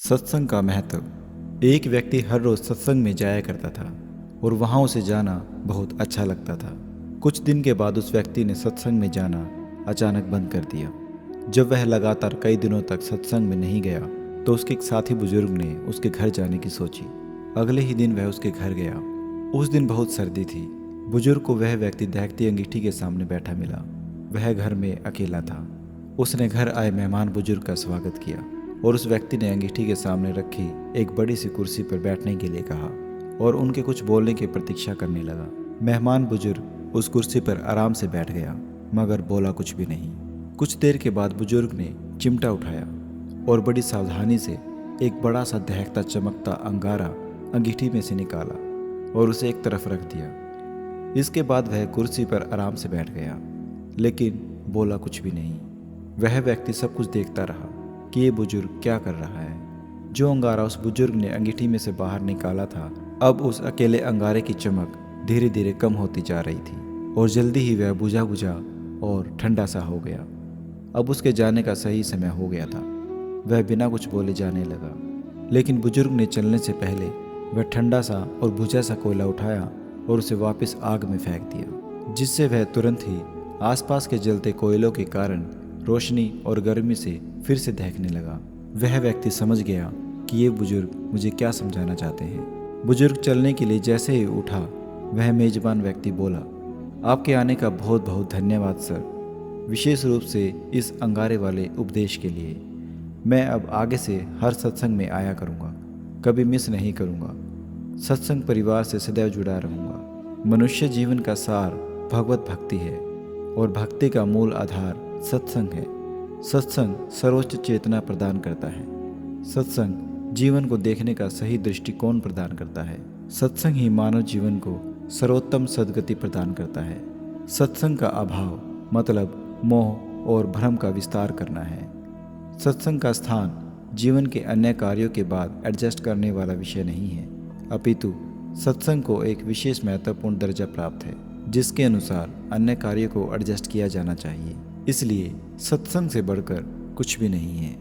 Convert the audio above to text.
सत्संग का महत्व। एक व्यक्ति हर रोज सत्संग में जाया करता था और वहां उसे जाना बहुत अच्छा लगता था। कुछ दिन के बाद उस व्यक्ति ने सत्संग में जाना अचानक बंद कर दिया। जब वह लगातार कई दिनों तक सत्संग में नहीं गया तो उसके एक साथी बुजुर्ग ने उसके घर जाने की सोची। अगले ही दिन वह उसके घर गया। उस दिन बहुत सर्दी थी। बुजुर्ग को वह व्यक्ति दहकती अंगीठी के सामने बैठा मिला। वह घर में अकेला था। उसने घर आए मेहमान बुजुर्ग का स्वागत किया और उस व्यक्ति ने अंगीठी के सामने रखी एक बड़ी सी कुर्सी पर बैठने के लिए कहा और उनके कुछ बोलने की प्रतीक्षा करने लगा। मेहमान बुजुर्ग उस कुर्सी पर आराम से बैठ गया मगर बोला कुछ भी नहीं। कुछ देर के बाद बुजुर्ग ने चिमटा उठाया और बड़ी सावधानी से एक बड़ा सा दहकता चमकता अंगारा अंगीठी में से निकाला और उसे एक तरफ रख दिया। इसके बाद वह कुर्सी पर आराम से बैठ गया लेकिन बोला कुछ भी नहीं। वह व्यक्ति सब कुछ देखता रहा कि ये बुजुर्ग क्या कर रहा है। जो अंगारा उस बुजुर्ग ने अंगीठी में से बाहर निकाला था, अब उस अकेले अंगारे की चमक धीरे धीरे कम होती जा रही थी और जल्दी ही वह बुझा बुझा और ठंडा सा हो गया। अब उसके जाने का सही समय हो गया था। वह बिना कुछ बोले जाने लगा, लेकिन बुजुर्ग ने चलने से पहले वह ठंडा सा और बुझा सा कोयला उठाया और उसे वापस आग में फेंक दिया, जिससे वह तुरंत ही आसपास के जलते कोयलों के कारण रोशनी और गर्मी से फिर से दहकने लगा। वह व्यक्ति समझ गया कि ये बुजुर्ग मुझे क्या समझाना चाहते हैं। बुजुर्ग चलने के लिए जैसे ही उठा, वह मेजबान व्यक्ति बोला, आपके आने का बहुत बहुत धन्यवाद सर, विशेष रूप से इस अंगारे वाले उपदेश के लिए। मैं अब आगे से हर सत्संग में आया करूँगा, कभी मिस नहीं करूँगा। सत्संग परिवार से सदैव जुड़ा रहूँगा। मनुष्य जीवन का सार भगवत भक्ति है और भक्ति का मूल आधार सत्संग है। सत्संग सर्वोच्च चेतना प्रदान करता है। सत्संग जीवन को देखने का सही दृष्टिकोण प्रदान करता है। सत्संग ही मानव जीवन को सर्वोत्तम सद्गति प्रदान करता है। सत्संग का अभाव मतलब मोह और भ्रम का विस्तार करना है। सत्संग का स्थान जीवन के अन्य कार्यों के बाद एडजस्ट करने वाला विषय नहीं है, अपितु सत्संग को एक विशेष महत्वपूर्ण दर्जा प्राप्त है जिसके अनुसार अन्य कार्यों को एडजस्ट किया जाना चाहिए। इसलिए सत्संग से बढ़कर कुछ भी नहीं है।